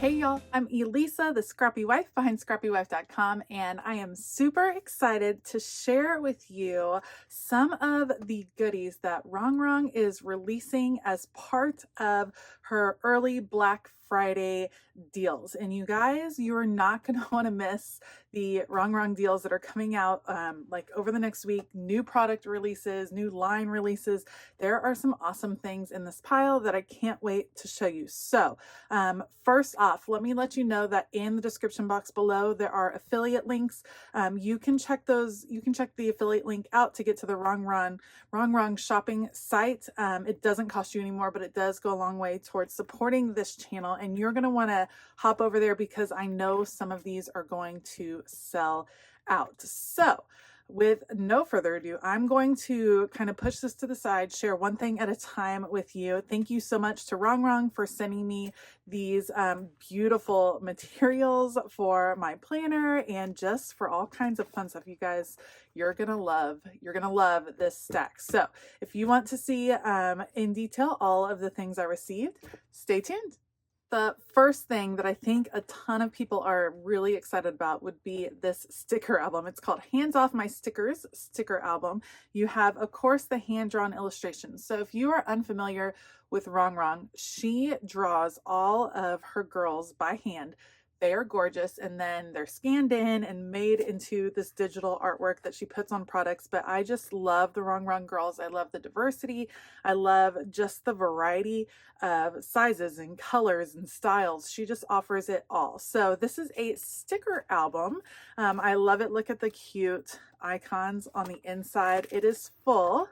Hey y'all, I'm Elisa, the Scrappy Wife behind ScrappyWife.com, and I am super excited to share with you some of the goodies that Rongrong is releasing as part of her early Black Friday deals. And you guys, you are not going to want to miss the Rongrong deals that are coming out like over the next week. New product releases, new line releases. There are some awesome things in this pile that I can't wait to show you. So first off, let me let you know that in the description box below, there are affiliate links. You can check those. You can check the affiliate link out to get to the Rongrong shopping site. It doesn't cost you anymore, but it does go a long way towards supporting this channel. And you're going to want to hop over there because I know some of these are going to sell out. So with no further ado, I'm going to kind of push this to the side, share one thing at a time with you. Thank you so much to Rongrong for sending me these beautiful materials for my planner and just for all kinds of fun stuff. You guys, you're gonna love this stack. So if you want to see in detail all of the things I received, stay tuned. The first thing that I think a ton of people are really excited about would be this sticker album. It's called Hands Off My Stickers sticker album. You have, of course, the hand-drawn illustrations. So if you are unfamiliar with Rongrong, she draws all of her girls by hand. They are gorgeous, and then they're scanned in and made into this digital artwork that she puts on products. But I just love the Rongrong girls. I love the diversity. I love just the variety of sizes and colors and styles. She just offers it all. So this is a sticker album. I love it. Look at the cute icons on the inside. It is full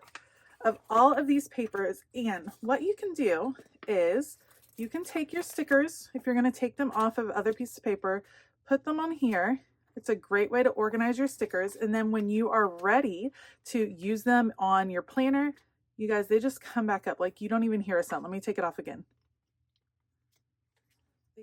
of all of these papers, and what you can do is you can take your stickers, if you're going to take them off of other pieces of paper, put them on here. It's a great way to organize your stickers. And then when you are ready to use them on your planner, you guys, they just come back up. Like you don't even hear a sound. Let me take it off again.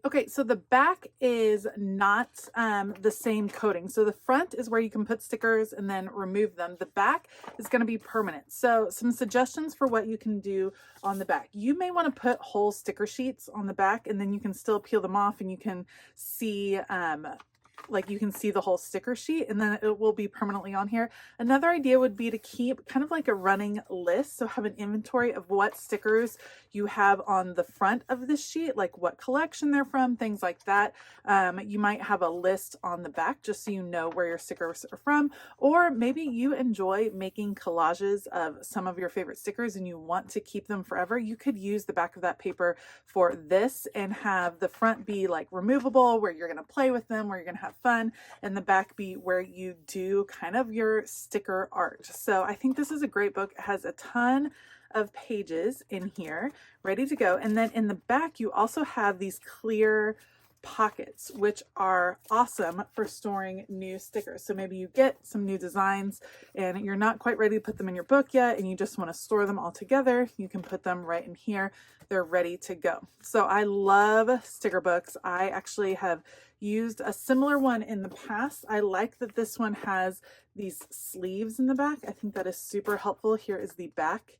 Okay, so the back is not the same coating. So the front is where you can put stickers and then remove them. The back is going to be permanent. So some suggestions for what you can do on the back. You may want to put whole sticker sheets on the back, and then you can still peel them off and you can see like you can see the whole sticker sheet, and then it will be permanently on here. Another idea would be to keep kind of like a running list. So have an inventory of what stickers you have on the front of the sheet, like what collection they're from, things like that. You might have a list on the back just so you know where your stickers are from, or maybe you enjoy making collages of some of your favorite stickers and you want to keep them forever. You could use the back of that paper for this and have the front be like removable, where you're going to play with them, where you're going to have fun, and the back be where you do kind of your sticker art. So I think this is a great book. It has a ton of pages in here ready to go. And then in the back, you also have these clear pockets, which are awesome for storing new stickers. So maybe you get some new designs and you're not quite ready to put them in your book yet, and you just want to store them all together. You can put them right in here. They're ready to go. So I love sticker books. I actually have used a similar one in the past. I like that this one has these sleeves in the back. I think that is super helpful. Here is the back.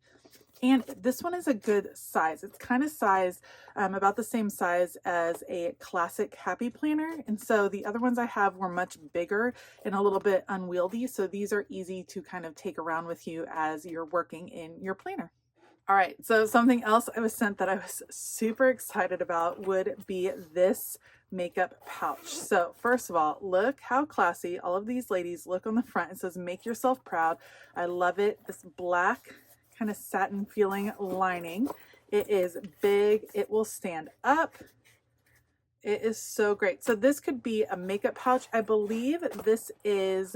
And this one is a good size. It's kind of size, about the same size as a classic Happy Planner. And so the other ones I have were much bigger and a little bit unwieldy. So these are easy to kind of take around with you as you're working in your planner. All right, so something else I was sent that I was super excited about would be this makeup pouch. So first of all, look how classy all of these ladies look on the front. It says, "Make yourself proud." I love it. This black kind of satin feeling lining. It is big. It will stand up. It is so great. So this could be a makeup pouch. I believe this is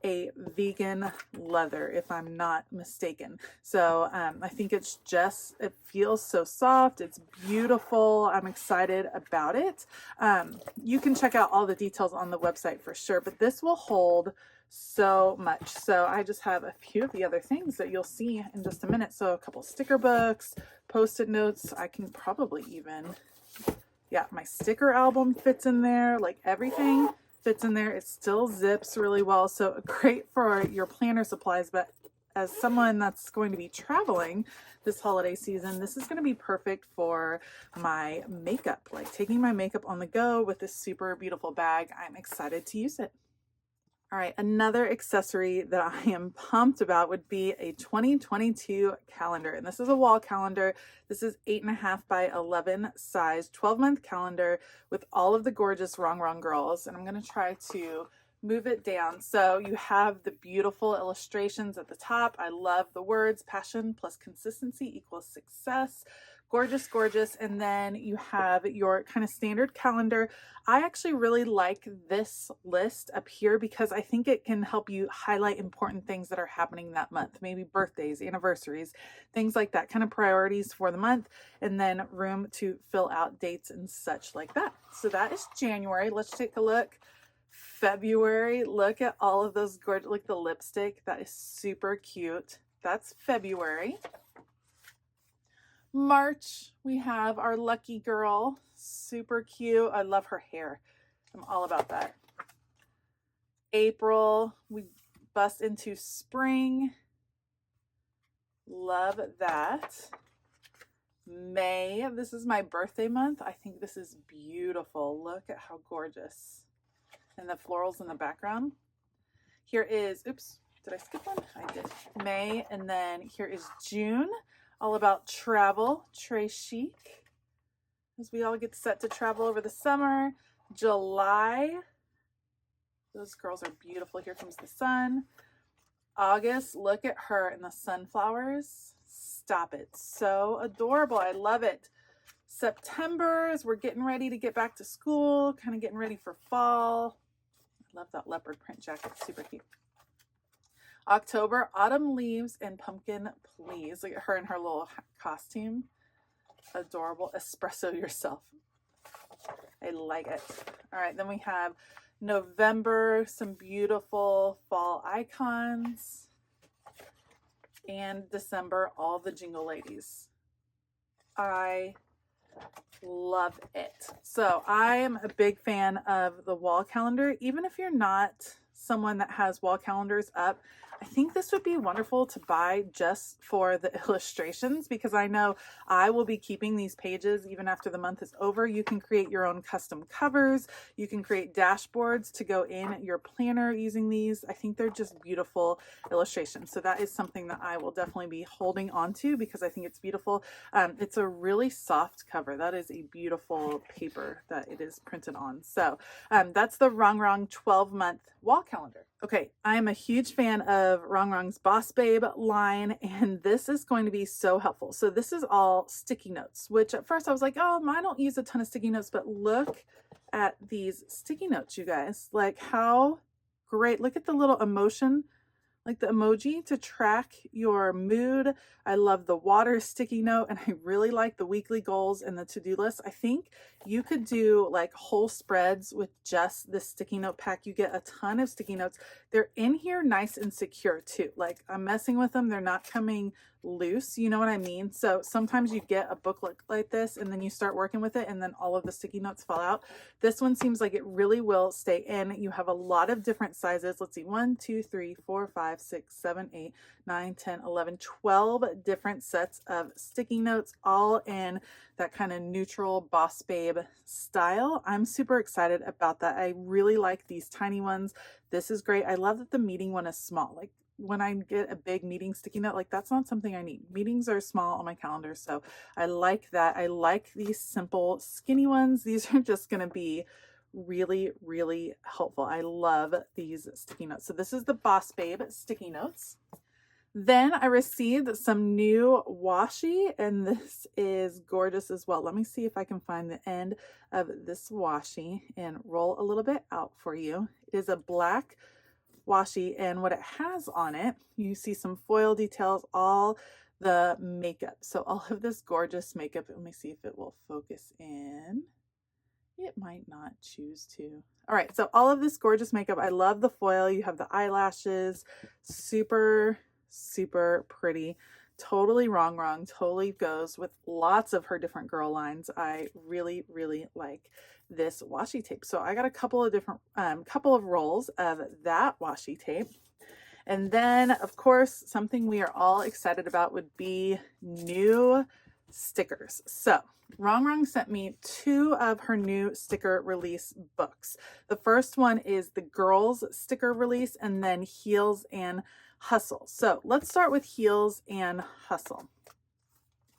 a vegan leather, if I'm not mistaken. So I think it's just, it feels so soft. It's beautiful. I'm excited about it. You can check out all the details on the website for sure, but this will hold so much. So I just have a few of the other things that you'll see in just a minute. So a couple sticker books, post-it notes. I can probably even, yeah, my sticker album fits in there, like everything fits in there. It still zips really well. So great for your planner supplies, but as someone that's going to be traveling this holiday season, this is going to be perfect for my makeup, like taking my makeup on the go with this super beautiful bag. I'm excited to use it. All right, another accessory that I am pumped about would be a 2022 calendar. And this is a wall calendar. This is 8.5 by 11 size, 12-month calendar with all of the gorgeous Rongrong girls. And I'm going to try to move it down. So you have the beautiful illustrations at the top. I love the words, passion plus consistency equals success. Gorgeous, gorgeous. And then you have your kind of standard calendar. I actually really like this list up here because I think it can help you highlight important things that are happening that month, maybe birthdays, anniversaries, things like that, kind of priorities for the month, and then room to fill out dates and such like that. So that is January. Let's take a look. February, look at all of those gorgeous, like the lipstick, that is super cute. That's February. March, we have our lucky girl, super cute. I love her hair. I'm all about that. April, we bust into spring. Love that. May, this is my birthday month. I think this is beautiful. Look at how gorgeous. And the florals in the background. Here is, oops, did I skip one? I did. May, and then here is June. All about travel, très chic, as we all get set to travel over the summer. July, those girls are beautiful. Here comes the sun. August, look at her and the sunflowers. Stop it. So adorable. I love it. September, as we're getting ready to get back to school, kind of getting ready for fall. I love that leopard print jacket. Super cute. October, autumn leaves and pumpkin please. Look at her in her little costume. Adorable. Espresso yourself. I like it. All right, then we have November, some beautiful fall icons. And December, all the jingle ladies. I love it. So I am a big fan of the wall calendar. Even if you're not someone that has wall calendars up, I think this would be wonderful to buy just for the illustrations, because I know I will be keeping these pages even after the month is over. You can create your own custom covers. You can create dashboards to go in your planner using these. I think they're just beautiful illustrations. So that is something that I will definitely be holding on to because I think it's beautiful. It's a really soft cover. That is a beautiful paper that it is printed on. So that's the Rongrong 12-month wall calendar. Okay, I am a huge fan of Rongrong's Boss Babe line, and this is going to be so helpful. So this is all sticky notes, which at first I was like, oh, I don't use a ton of sticky notes, but look at these sticky notes, you guys. Like, how great. Look at the little emotion, like the emoji to track your mood. I love the water sticky note, and I really like the weekly goals and the to-do list. I think you could do like whole spreads with just the sticky note pack. You get a ton of sticky notes. They're in here nice and secure too. Like, I'm messing with them. They're not coming loose. You know what I mean? So sometimes you get a booklet like this and then you start working with it and then all of the sticky notes fall out. This one seems like it really will stay in. You have a lot of different sizes. Let's see, 1, 2, 3, 4, 5, 6, 7, 8, 9, 10, 11, 12 different sets of sticky notes, all in that kind of neutral Boss Babe style. I'm super excited about that. I really like these tiny ones. This is great. I love that the meeting one is small. Like, when I get a big meeting sticky note, like, that's not something I need. Meetings are small on my calendar, so I like that. I like these simple skinny ones. These are just going to be really, really helpful. I love these sticky notes. So this is the Boss Babe sticky notes. Then I received some new washi, and this is gorgeous as well. Let me see if I can find the end of this washi and roll a little bit out for you. It is a black washi, and what it has on it, you see some foil details, all the makeup. So all of this gorgeous makeup. Let me see if it will focus in. It might not choose to. All right, so all of this gorgeous makeup. I love the foil. You have the eyelashes. Super, super pretty. Totally Rongrong. Totally goes with lots of her different girl lines. I really, really like this washi tape. So I got a couple of different, couple of rolls of that washi tape. And then, of course, something we are all excited about would be new stickers. So Rongrong sent me 2 of her new sticker release books. The first one is the girls sticker release, and then Heels and Hustle. So let's start with Heels and Hustle.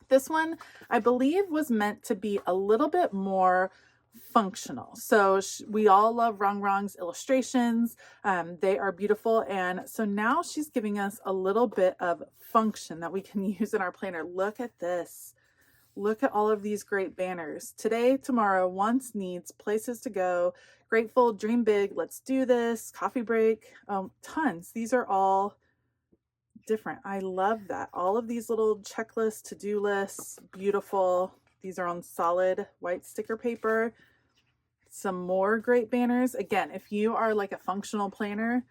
This one, I believe, was meant to be a little bit more functional. So we all love Rongrong's illustrations. They are beautiful. And so now she's giving us a little bit of function that we can use in our planner. Look at this. Look at all of these great banners. Today, tomorrow, wants, needs, places to go, grateful, dream big, let's do this, coffee break, tons. These are all different. I love that. All of these little checklists, to-do lists, beautiful. These are on solid white sticker paper. Some more great banners. Again, if you are like a functional planner,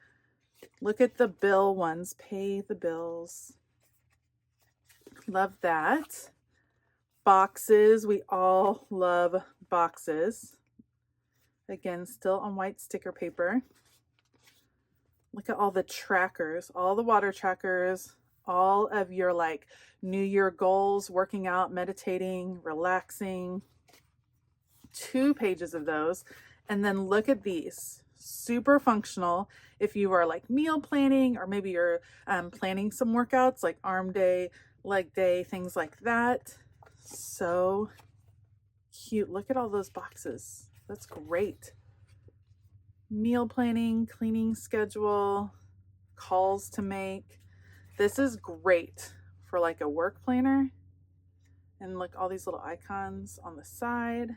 look at the bill ones. Pay the bills. Love that. Boxes. We all love boxes. Again, still on white sticker paper. Look at all the trackers, all the water trackers, all of your like New Year goals, working out, meditating, relaxing. 2 pages of those. And then look at these, super functional. If you are like meal planning, or maybe you're planning some workouts like arm day, leg day, things like that. So cute. Look at all those boxes. That's great. Meal planning, cleaning schedule, calls to make. This is great for like a work planner. And look, all these little icons on the side.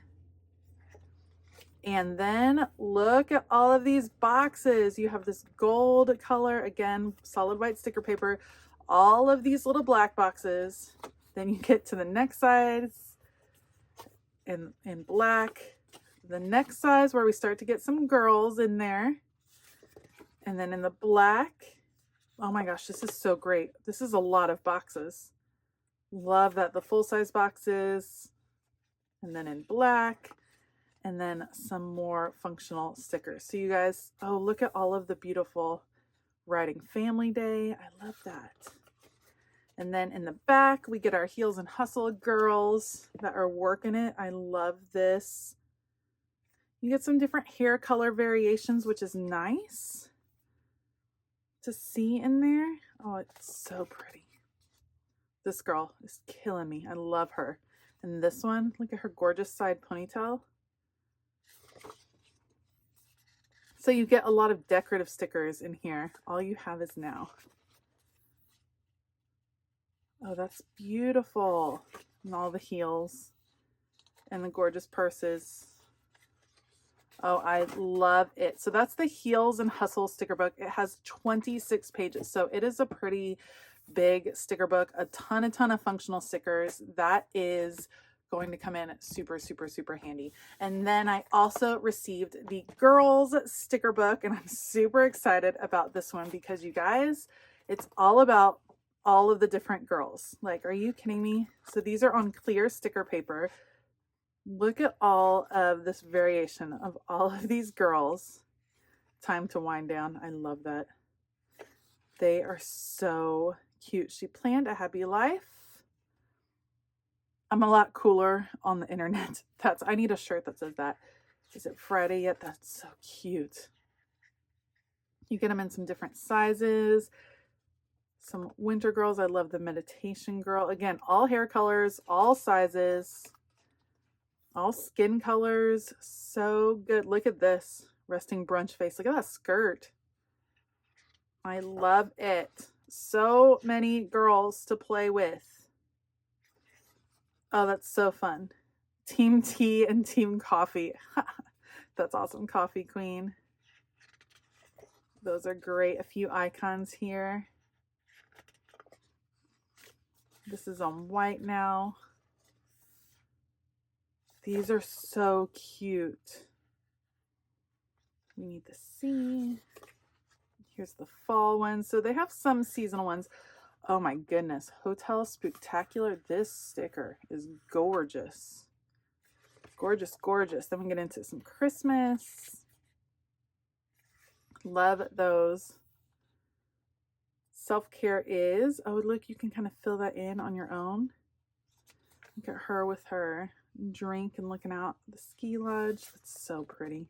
And then look at all of these boxes. You have this gold color, again, solid white sticker paper, all of these little black boxes. Then you get to the next size in black. The next size where we start to get some girls in there. And then in the black, oh my gosh, this is so great. This is a lot of boxes. Love that. The full-size boxes. And then in black. And then some more functional stickers. So you guys, oh, look at all of the beautiful writing. Family Day. I love that. And then in the back, we get our Heels and Hustle girls that are working it. I love this. You get some different hair color variations, which is nice to see in there. Oh, it's so pretty. This girl is killing me. I love her. And this one, look at her gorgeous side ponytail. So you get a lot of decorative stickers in here. All you have is now. Oh, that's beautiful. And all the heels and the gorgeous purses. Oh, I love it. So that's the Heels and Hustle sticker book. It has 26 pages. So it is a pretty big sticker book, a ton of functional stickers. That is going to come in super, super, super handy. And then I also received the girls sticker book, and I'm super excited about this one because you guys, it's all about all of the different girls. Like, are you kidding me? So these are on clear sticker paper. Look at all of this variation of all of these girls. Time to wind down. I love that. They are so cute. She planned a happy life. I'm a lot cooler on the internet. I need a shirt that says that. Is it Friday yet? That's so cute. You get them in some different sizes. Some winter girls. I love the meditation girl. Again, all hair colors, all sizes. All skin colors. So good. Look at this resting brunch face. Look at that skirt. I love it. So many girls to play with. Oh, that's so fun. Team tea and team coffee. That's awesome. Coffee queen. Those are great. A few icons here. This is on white now. These are so cute. We need to see. Here's the fall ones. So they have some seasonal ones. Oh my goodness. Hotel Spooktacular. This sticker is gorgeous. Gorgeous, gorgeous. Then we get into some Christmas. Love those. self-care is. Oh, look, you can kind of fill that in on your own. Look at her with her drink and looking out the ski lodge. That's so pretty.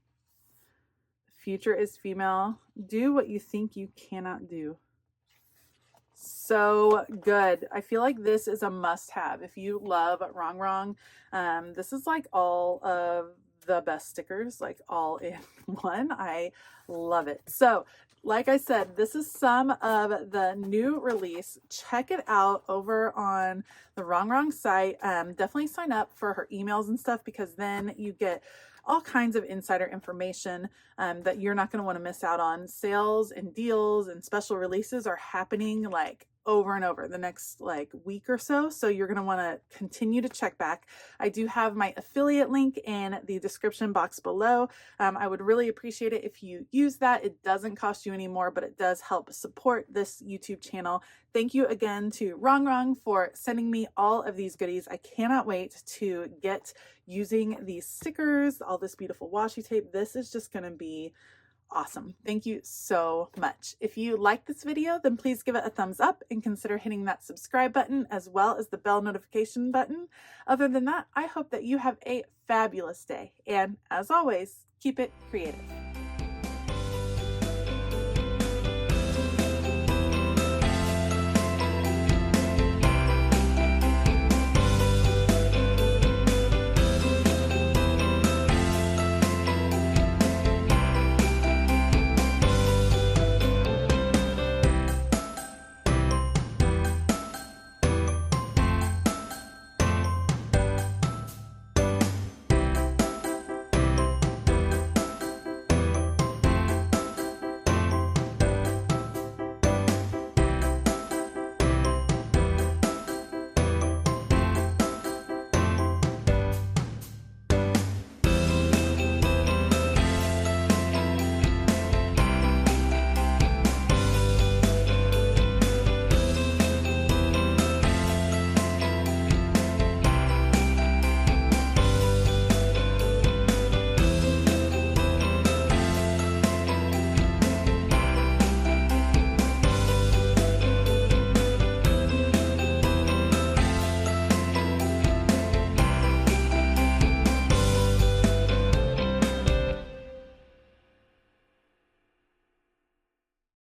The future is female. Do what you think you cannot do. So good. I feel like this is a must-have. If you love Rongrong, this is like all of the best stickers, like all in one. I love it. So like I said, this is some of the new release. Check it out over on the Rongrong site. Definitely sign up for her emails and stuff, because then you get all kinds of insider information that you're not going to want to miss out on. Sales and deals and special releases are happening like over and over the next like week or so. So you're going to want to continue to check back. I do have my affiliate link in the description box below. I would really appreciate it if you use that. It doesn't cost you any more, but it does help support this YouTube channel. Thank you again to Rongrong for sending me all of these goodies. I cannot wait to get using these stickers, all this beautiful washi tape. This is just going to be awesome. Thank you so much. If you like this video, then please give it a thumbs up and consider hitting that subscribe button as well as the bell notification button. Other than that, I hope that you have a fabulous day. And as always, keep it creative.